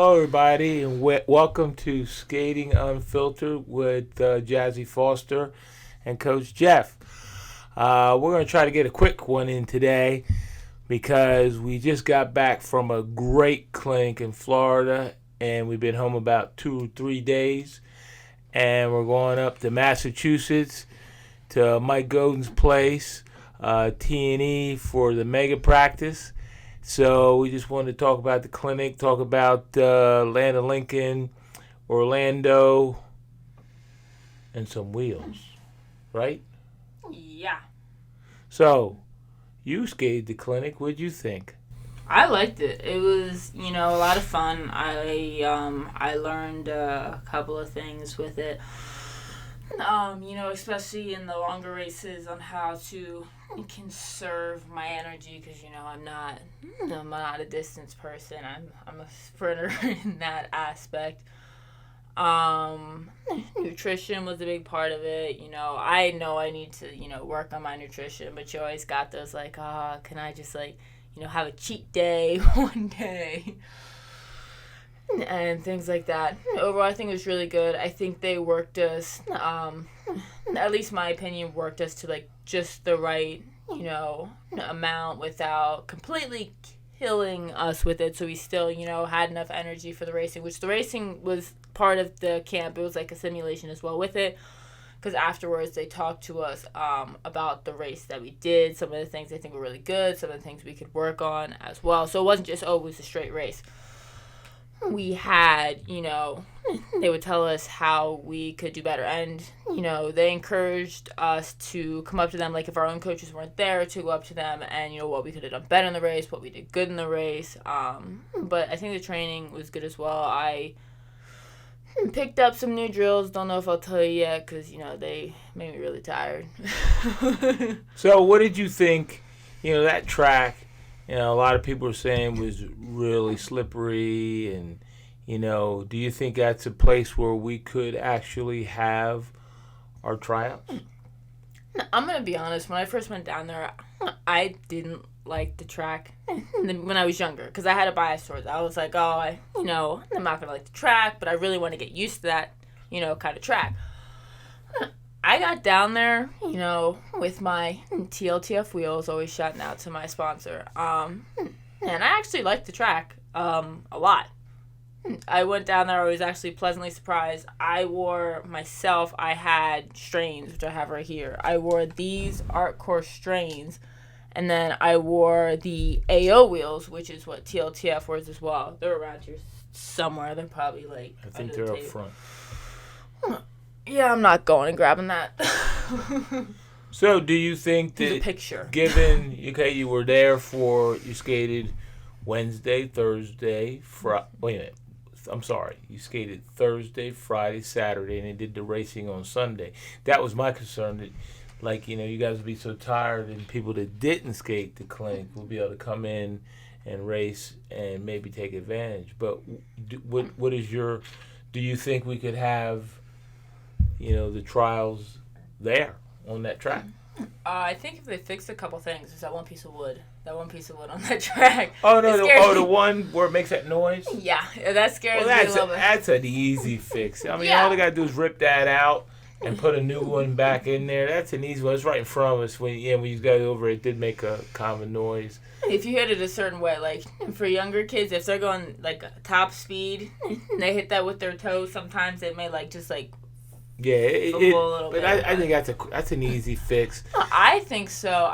Hello, everybody, and welcome to Skating Unfiltered with Jazzy Foster and Coach Jeff. We're going to try to get a quick one in today because we just got back from a great clinic in Florida, and we've been home about 2 or 3 days, and we're going up to Massachusetts to Mike Godin's place, T&E, for the mega practice. So we just wanted to talk about the clinic, talk about Land of Lincoln, Orlando, and some wheels, right? Yeah. So, you skated the clinic. What'd you think? I liked it. It was, a lot of fun. I learned a couple of things with it. Especially in the longer races on how to conserve my energy because I'm not a distance person. I'm a sprinter in that aspect. Nutrition was a big part of it. I know I need to work on my nutrition, but you always got those can I just have a cheat day one day and things like that. Overall, I think it was really good. I think they worked us, at least my opinion, worked us to just the right, amount without completely killing us with it. So we still, had enough energy for the racing, which the racing was part of the camp. It was like a simulation as well with it. Because afterwards they talked to us about the race that we did, some of the things they think were really good, some of the things we could work on as well. So it wasn't just, it was a straight race. We had, they would tell us how we could do better. And, they encouraged us to come up to them, if our own coaches weren't there, to go up to them and, what we could have done better in the race, what we did good in the race. But I think the training was good as well. I picked up some new drills. Don't know if I'll tell you yet because, they made me really tired. So what did you think, that track, a lot of people are saying was really slippery and, do you think that's a place where we could actually have our tryouts? I'm going to be honest. When I first went down there, I didn't like the track when I was younger because I had a bias towards it. I was like, I'm not going to like the track, but I really want to get used to that, kind of track. I got down there, with my TLTF wheels, always shouting out to my sponsor. And I actually liked the track a lot. I went down there, I was actually pleasantly surprised. I had strains, which I have right here. I wore these Art Course strains, and then I wore the AO wheels, which is what TLTF wears as well. They're around here somewhere. They're probably I think they're up front. Yeah, I'm not going and grabbing that. So, do you think that, the picture, given, you were there you skated Wednesday, Thursday, wait a minute. I'm sorry. You skated Thursday, Friday, Saturday, and then did the racing on Sunday. That was my concern that, you guys would be so tired and people that didn't skate the clinic will be able to come in and race and maybe take advantage. But what is do you think we could have, the trials there on that track? I think if they fixed a couple things, there's that one piece of wood on that track. Oh, no, the one where it makes that noise? Yeah, that scares me a little bit. That's an easy fix. I mean, all they got to do is rip that out and put a new one back in there. That's an easy one. It's right in front of us. When you got over it did make a kind of noise. If you hit it a certain way, for younger kids, if they're going, top speed, and they hit that with their toes, sometimes they may, yeah, but I think that's an easy fix. I think so.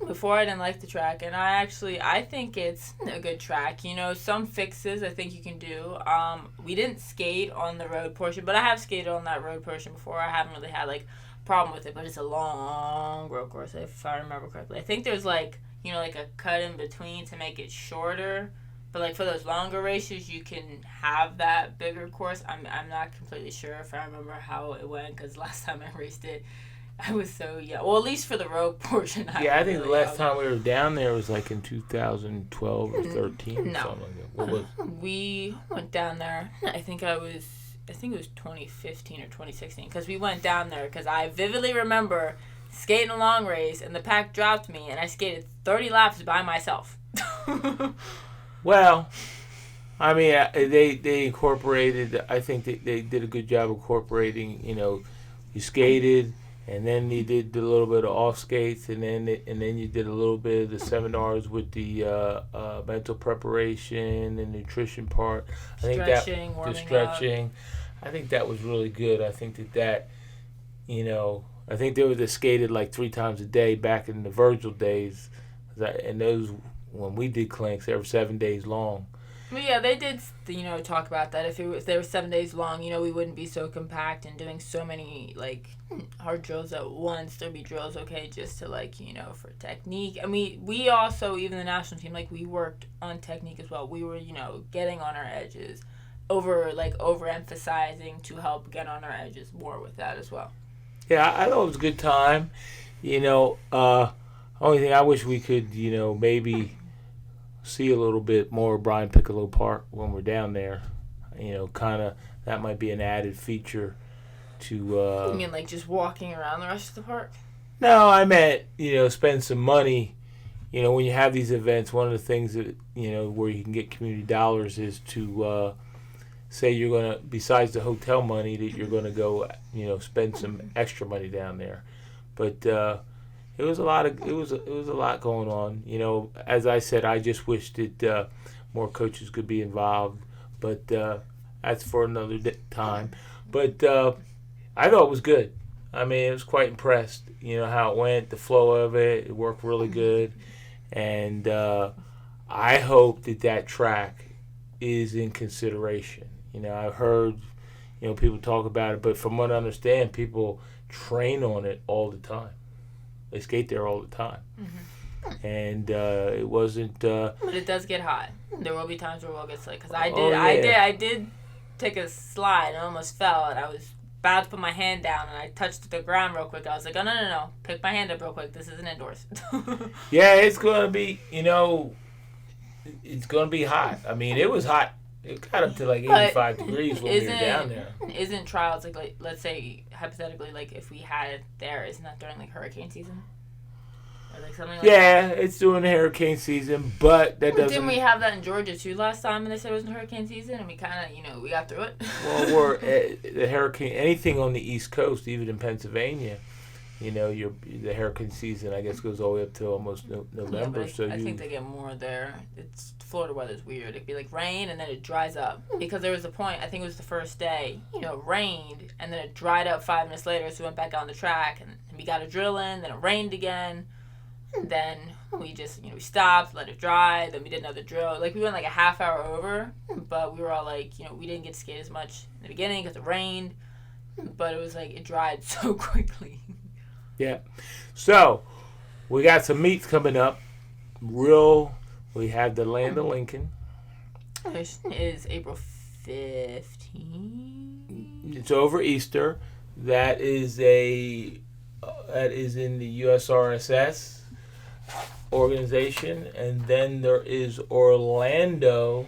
Before I didn't like the track, and I think it's a good track. Some fixes I think you can do. We didn't skate on the road portion, but I have skated on that road portion before. I haven't really had a problem with it, but it's a long road course if I remember correctly. I think there's a cut in between to make it shorter. But for those longer races, you can have that bigger course. I'm not completely sure if I remember how it went because last time I raced it, I was so young. Well, at least for the road portion. I think the last time we were down there was in 2012 or 13 no. or something like that. What was? We went down there. I think it was 2015 or 2016 because we went down there because I vividly remember skating a long race and the pack dropped me and I skated 30 laps by myself. Well, I mean, they incorporated. I think they did a good job incorporating. You skated, and then you did a little bit of off skates, and then you did a little bit of the seminars with the mental preparation and nutrition part. I think that Stretching, the warming stretching. I think that was really good. I think that I think they were just skated like 3 times a day back in the Virgil days, and those when we did clinics, they were 7 days long. Well, yeah, they did, talk about that. If they were 7 days long, we wouldn't be so compact and doing so many, hard drills at once. There'd be drills, okay, just to, for technique. I mean, we also, even the national team, we worked on technique as well. We were, getting on our edges, overemphasizing to help get on our edges more with that as well. Yeah, I thought it was a good time. Only thing I wish we could, maybe see a little bit more of Brian Piccolo Park when we're down there. Kind of that might be an added feature to. You mean just walking around the rest of the park? No, I meant spend some money. When you have these events, one of the things that where you can get community dollars is to say you're gonna, besides the hotel money, that you're gonna go spend some extra money down there. But it was a lot going on. As I said, I just wish that more coaches could be involved, but that's for another time. But I thought it was good. I mean, I was quite impressed. How it went, the flow of it. It worked really good, and I hope that track is in consideration. I've heard people talk about it, but from what I understand, people train on it all the time. They skate there all the time. Mm-hmm. And it wasn't. But it does get hot. There will be times where we'll get slick. Because I did take a slide and almost fell, and I was about to put my hand down, and I touched the ground real quick. I was like, oh, no. Pick my hand up real quick. This isn't indoors. Yeah, it's going to be, it's going to be hot. I mean, it was hot. It got up to 85 degrees when we were down there. Isn't trials, let's say, hypothetically, if we had it there, isn't that during, hurricane season? Or, something like that? It's during the hurricane season, but that doesn't... Didn't we have that in Georgia, too, last time, and they said it was in hurricane season, and we kind of, we got through it? Well, we're the hurricane... Anything on the East Coast, even in Pennsylvania, the hurricane season, I guess, goes all the way up to almost November. Yeah, I think they get more there. Florida weather's weird. It'd be rain and then it dries up. Because there was a point, I think it was the first day, it rained and then it dried up 5 minutes later, so we went back on the track and we got a drill in, then it rained again. And then we just, we stopped, let it dry, then we did another drill. We went a half hour over, but we were all we didn't get to skate as much in the beginning because it rained. But it was it dried so quickly. Yeah. So, we got some meets coming up. We have the Land of Lincoln. Which is April 15th. It's over Easter. That is in the USRSS organization. And then there is Orlando,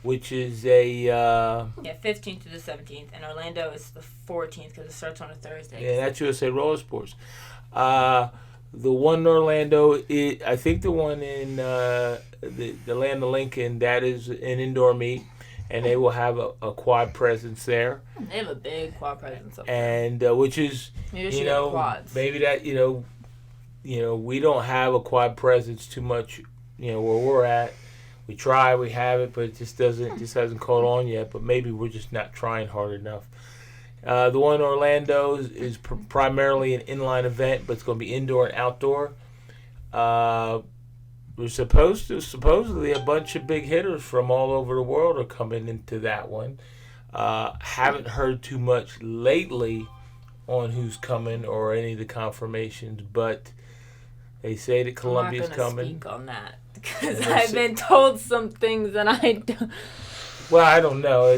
which is 15th to the 17th. And Orlando is the 14th because it starts on a Thursday. Yeah, that's USA Roller Sports. The one in Orlando, I think the one in the Land of Lincoln, that is an indoor meet, and they will have a quad presence there. They have a big quad presence up there. And which is, maybe that, we don't have a quad presence too much, where we're at. We try, we have it, but it just hasn't caught on yet. But maybe we're just not trying hard enough. The one in Orlando is primarily an inline event, but it's going to be indoor and outdoor. We're supposedly a bunch of big hitters from all over the world are coming into that one. Haven't heard too much lately on who's coming or any of the confirmations, but they say that Columbia's coming. I'm not going to speak on that because I've been told some things and I don't. Well, I don't know.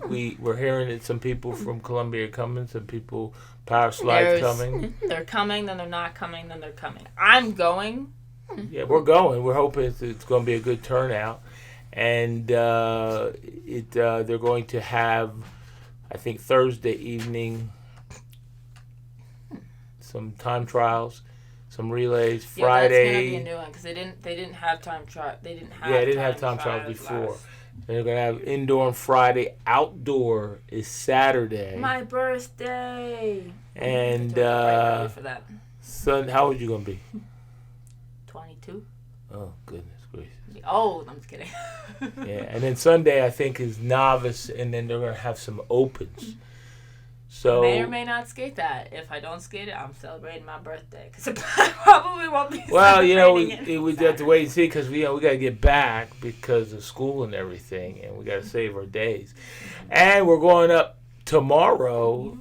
We're hearing that some people from Columbia are coming, some people Power Slide's coming. They're coming, then they're not coming, then they're coming. I'm going. Yeah, we're going. We're hoping it's going to be a good turnout, and they're going to have, I think, Thursday evening some time trials. some relays. Yeah, that's Friday. gonna be a new one because they didn't have time trial. They didn't have. Yeah, they didn't have time trials before. last. They're gonna have indoor on Friday. Outdoor is Saturday. My birthday. And for that. How old you gonna be? 22. Oh goodness gracious. Oh, I'm just kidding. Yeah, and then Sunday I think is novice, and then they're gonna have some opens. So may or may not skate that. If I don't skate it, I'm celebrating my birthday because I probably won't be. Well, celebrating we have to wait and see because we got to get back because of school and everything, and we got to save our days. And we're going up tomorrow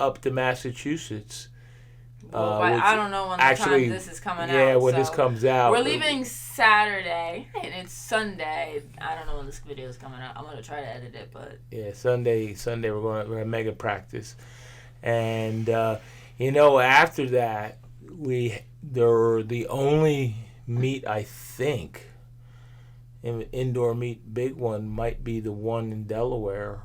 up to Massachusetts. Well, I don't know when time this is coming out. Yeah, when this comes out. We're leaving Saturday, and it's Sunday. I don't know when this video is coming out. I'm going to try to edit it, but... Yeah, Sunday we're going to mega practice. And, after that, they're the only meet, I think, indoor meet, big one, might be the one in Delaware.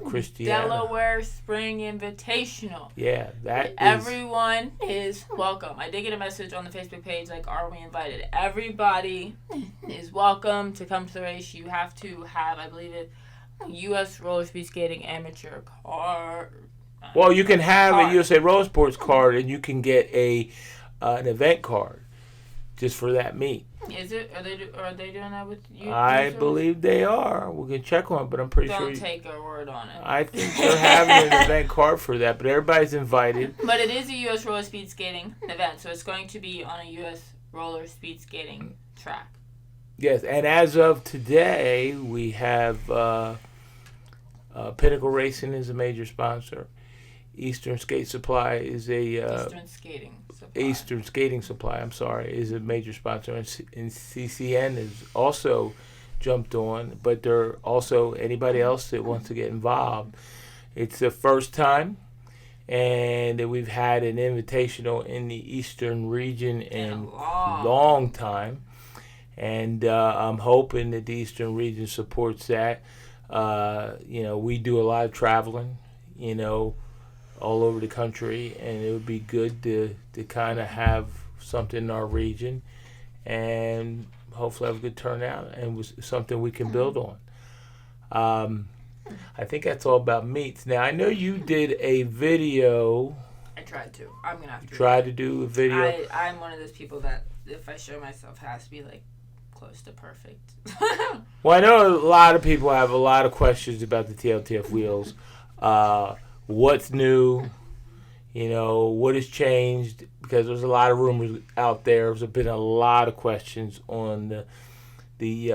Christiana. Delaware Spring Invitational. Yeah, everyone is welcome. I did get a message on the Facebook page like, are we invited? Everybody is welcome to come to the race. You have to have, I believe it, U.S. Roller Speed Skating Amateur card. Well, you can have a USA Roller Sports card, and you can get an event card just for that meet. Is it? Are they doing that with you? I believe they are. We can check on it, but I'm pretty sure. Don't take our word on it. I think they're having an event card for that, but everybody's invited. But it is a U.S. roller speed skating event, so it's going to be on a U.S. roller speed skating track. Yes, and as of today, we have Pinnacle Racing is a major sponsor. Eastern Skate Supply is Eastern Skating Supply, I'm sorry, is a major sponsor, and CCN is also jumped on, but they're also anybody else that wants to get involved. It's the first time, and we've had an invitational in the Eastern region in a long time, and I'm hoping that the Eastern region supports that. We do a lot of traveling, all over the country, and it would be good to kind of have something in our region and hopefully have a good turnout and was something we can build on. I think that's all about meets. Now, I know you did a video. I tried to. I'm going to have to. Tried to do a video. I'm one of those people that if I show myself has to be like close to perfect. Well, I know a lot of people have a lot of questions about the TLTF wheels. What's new? What has changed? Because there's a lot of rumors out there. There's been a lot of questions on the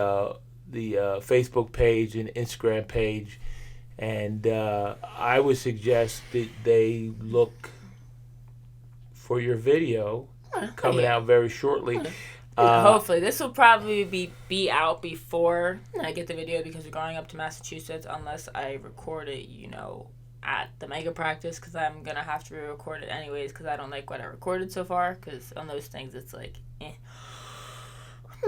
Facebook page and Instagram page, and I would suggest that they look for your video coming out very shortly. Hopefully. This will probably be out before I get the video because we're going up to Massachusetts unless I record it, at the mega practice because I'm going to have to re-record it anyways because I don't like what I recorded so far because on those things it's like,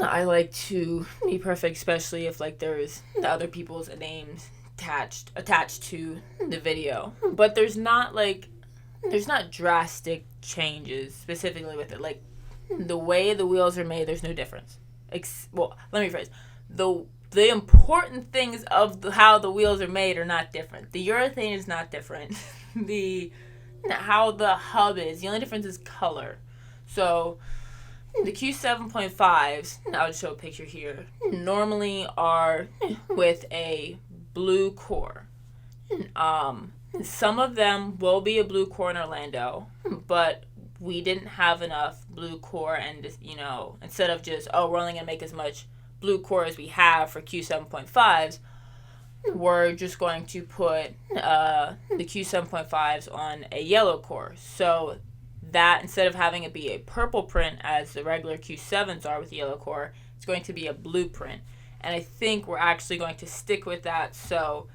I like to be perfect, especially if there's other people's names attached to the video. But there's not drastic changes specifically with it. The way the wheels are made, there's no difference. Let me rephrase. The important things of how the wheels are made are not different. The urethane is not different. How the hub is. The only difference is color. So the Q7.5s, I'll just show a picture here, normally are with a blue core. Some of them will be a blue core in Orlando, but we didn't have enough blue core and, instead of just, we're only going to make as much blue core as we have for Q7.5s, we're just going to put the Q7.5s on a yellow core. So that instead of having it be a purple print as the regular Q7s are with yellow core, it's going to be a blue print. And I think we're actually going to stick with that. So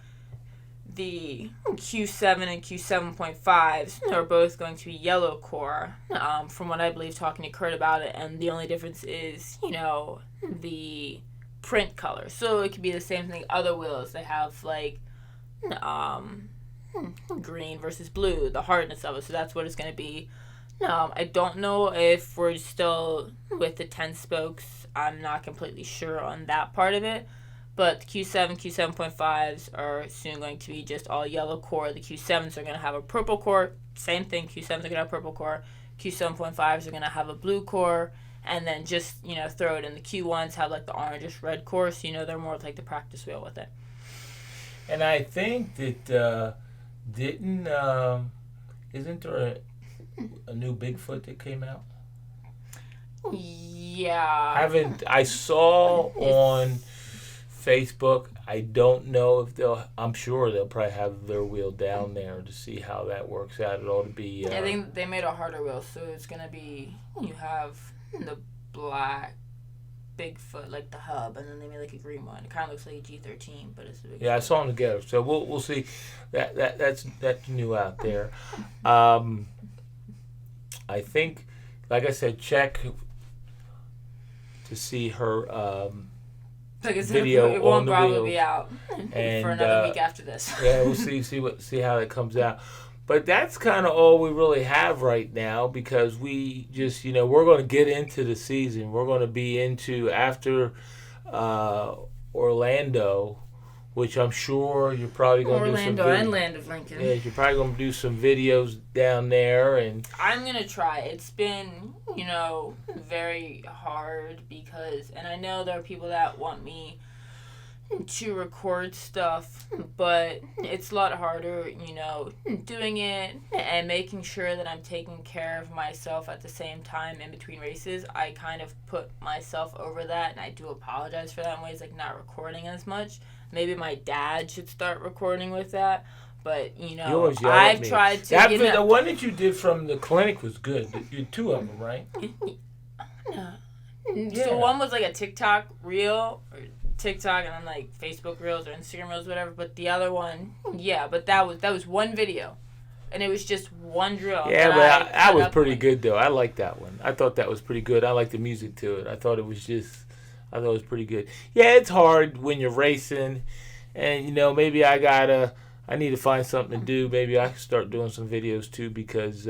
the Q7 and Q7.5s are both going to be yellow core, from what I believe talking to Kurt about it. And the only difference is, the print color. So it could be the same thing. Other wheels, they have green versus blue, the hardness of it. So that's what it's going to be. I don't know if we're still with the 10 spokes. I'm not completely sure on that part of it. But the Q7, Q7.5s are soon going to be just all yellow core. The Q7s are going to have a purple core. Same thing, Q7s are going to have a purple core. Q7.5s are going to have a blue core. And then just, throw it in the Q1s, have like the orangish red core. So, they're more of like the practice wheel with it. And I think that isn't there a new Bigfoot that came out? Yeah. I saw on Facebook. I don't know if I'm sure they'll probably have their wheel down there to see how that works out. It ought to be. I think they made a harder wheel, so it's gonna be you have the black Bigfoot like the hub, and then they made like a green one. It kind of looks like a G13, but it's a Bigfoot. Yeah, I saw them together, so we'll see. That's new out there. I think, like I said, check to see her. Like video it won't on the probably wheels. be out And, for another week after this. Yeah, we'll see how it comes out. But that's kind of all we really have right now, because we just we're going to get into the season. We're going to be into after Orlando, which I'm sure you're probably going to do some Orlando and Land of Lincoln. Yeah, you're probably going to do some videos down there, and I'm going to try. It's been, very hard and I know there are people that want me to record stuff, but it's a lot harder, doing it and making sure that I'm taking care of myself at the same time in between races. I kind of put myself over that, and I do apologize for that in ways, like not recording as much. Maybe my dad should start recording with that. But, I've tried to... The one that you did from the clinic was good. You had two of them, right? No. Yeah. So one was like a TikTok reel, or TikTok, and then like Facebook reels or Instagram reels, whatever. But the other one, but that was one video. And it was just one drill. Yeah, but that was pretty good, though. I like that one. I thought that was pretty good. I like the music to it. I thought it was pretty good. Yeah, it's hard when you're racing, and maybe I need to find something to do. Maybe I can start doing some videos too, because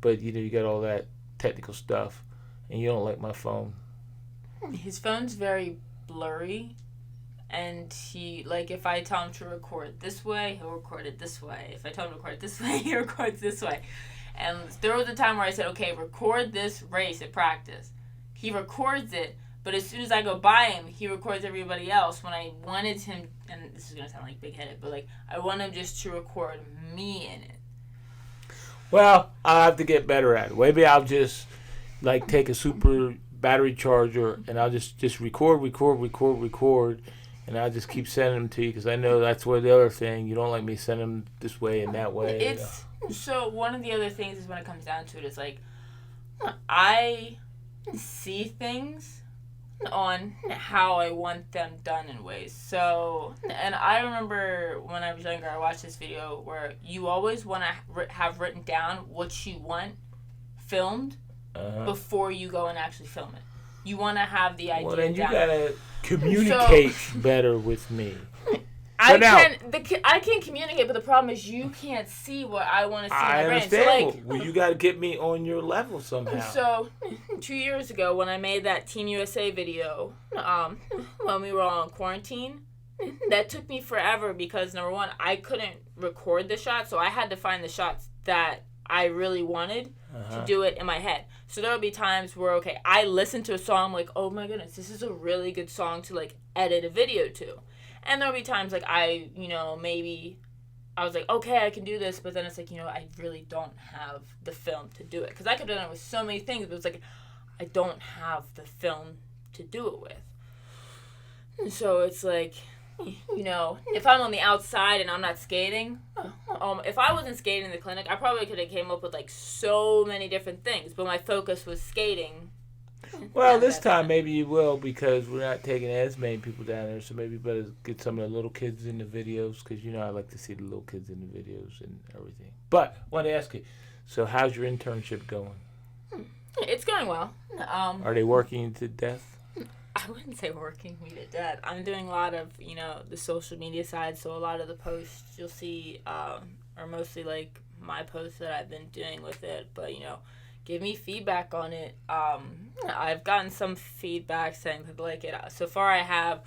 but you got all that technical stuff, and you don't like my phone. His phone's very blurry, and if I tell him to record this way, he'll record it this way. If I tell him to record it this way, he records this way. And there was a time where I said, okay, record this race at practice. He records it, but as soon as I go by him, he records everybody else. When I wanted him, and this is going to sound like big-headed, but I want him just to record me in it. Well, I'll have to get better at it. Maybe I'll just take a super battery charger, and I'll just record, and I'll just keep sending them to you, because I know that's where the other thing, you don't like me sending them this way and that way. So one of the other things is when it comes down to it is I see things on how I want them done in ways. So, and I remember when I was younger, I watched this video where you always want to have written down what you want filmed before you go and actually film it. You want to have the idea. Well, then you down. gotta communicate better with me. I can communicate, but the problem is you can't see what I want to see. I in my understand. brain. So, you got to get me on your level somehow. So, 2 years ago, when I made that Team USA video, when we were all in quarantine, that took me forever because, number one, I couldn't record the shots, so I had to find the shots that I really wanted to do it in my head. So there would be times where, I listen to a song, like, oh my goodness, this is a really good song to, edit a video to. And there'll be times maybe I was like, okay, I can do this, but then it's I really don't have the film to do it. Because I could have done it with so many things, but it's I don't have the film to do it with. And so it's if I'm on the outside and I'm not skating, if I wasn't skating in the clinic, I probably could have came up with so many different things, but my focus was skating. Well, this time maybe you will, because we're not taking as many people down there, so maybe you better get some of the little kids in the videos, because I like to see the little kids in the videos and everything. But I want to ask you, so how's your internship going? It's going well. Are they working you to death? I wouldn't say working me to death. I'm doing a lot of, the social media side, so a lot of the posts you'll see are mostly my posts that I've been doing with it. But, give me feedback on it. I've gotten some feedback saying people like it. So far I have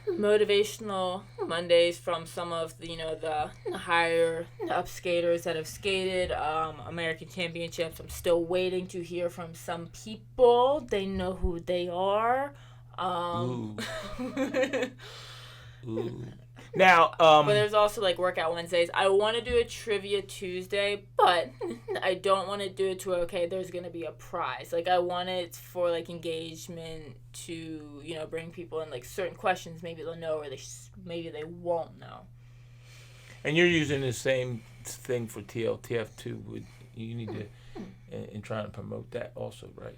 motivational Mondays from some of the the higher up skaters that have skated American Championships. I'm still waiting to hear from some people. They know who they are. Ooh. Ooh. Now, but there's also like workout Wednesdays. I want to do a trivia Tuesday, but I don't want to do it to there's gonna be a prize. Like I want it for like engagement to bring people in like certain questions. Maybe they'll know, or maybe they won't know. And you're using the same thing for TLTF too. You need to and trying to promote that also, right?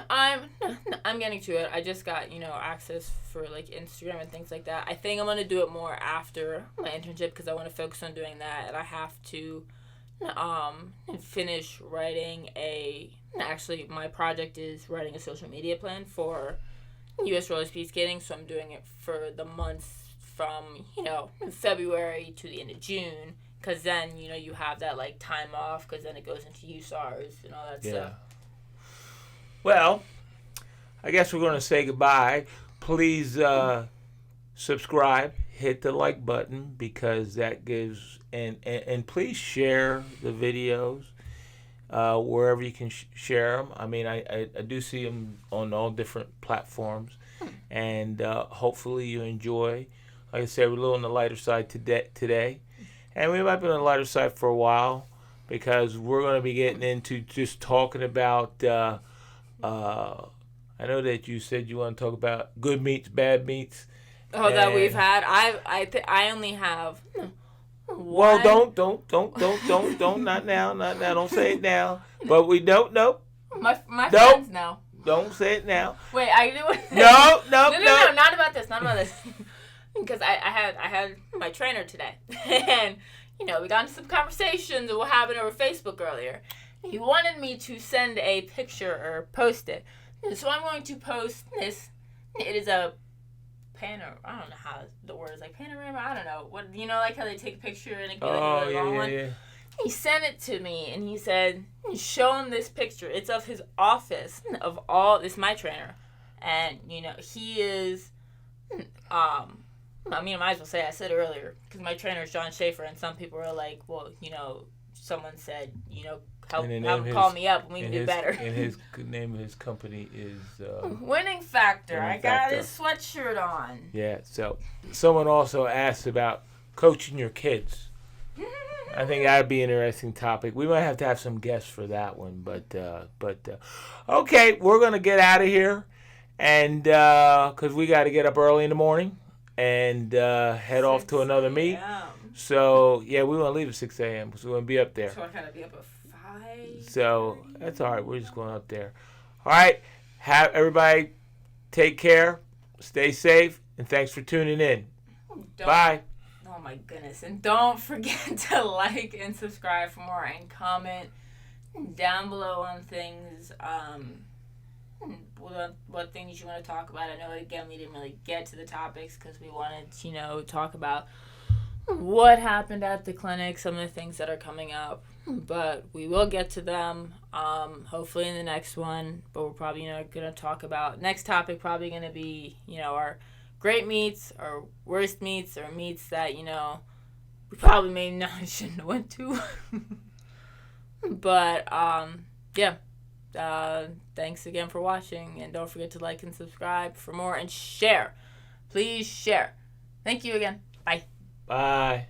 I'm getting to it. I just got, access for like Instagram and things like that. I think I'm going to do it more after my internship because I want to focus on doing that. And I have to finish writing actually my project is writing a social media plan for US roller speed skating. So I'm doing it for the months from, February to the end of June. Because then, you have that like time off because then it goes into USARs and all that stuff. Well, I guess we're going to say goodbye. Please subscribe, hit the like button because that gives, and please share the videos wherever you can share them. I mean, I do see them on all different platforms, and hopefully you enjoy. Like I said, we're a little on the lighter side today, and we might be on the lighter side for a while because we're going to be getting into just talking about. I know that you said you want to talk about good meats, bad meats. That we've had. I only have one. Well, don't, not now. Don't say it now. But we don't know. My friends know. Don't say it now. Wait, I do. No, not about this. Not about this. Because I had my trainer today, and we got into some conversations of what happened over Facebook earlier. He wanted me to send a picture or post it. So I'm going to post this. It is a panorama. I don't know how the word is like panorama. I don't know. What like how they take a picture and it can be like a long one? Yeah. He sent it to me and he said, show him this picture. It's of his office of all this my trainer. And he is I mean, I might as well say I said earlier because my trainer is John Schaefer and some people are like, well, someone said, have him call me up and we can do better. And his name of his company is Winning Factor. I got his sweatshirt on. Yeah. So someone also asked about coaching your kids. I think that'd be an interesting topic. We might have to have some guests for that one, but okay, we're gonna get out of here, and because we got to get up early in the morning and head off to another meet. So yeah, we want to leave at 6 a.m. because we want to be up there. So I gotta be up at 5. So that's all right. We're just going up there. All right. Have everybody take care, stay safe, and thanks for tuning in. Bye. Oh my goodness! And don't forget to like and subscribe for more and comment down below on things. What things you want to talk about? I know again we didn't really get to the topics because we wanted to talk about what happened at the clinic, some of the things that are coming up, but we will get to them hopefully in the next one. But we're probably going to talk about next topic probably going to be our great meets or worst meets or meets that we probably maybe not shouldn't have went to. But yeah, thanks again for watching, and don't forget to like and subscribe for more and share. Please share. Thank you again. Bye. Bye.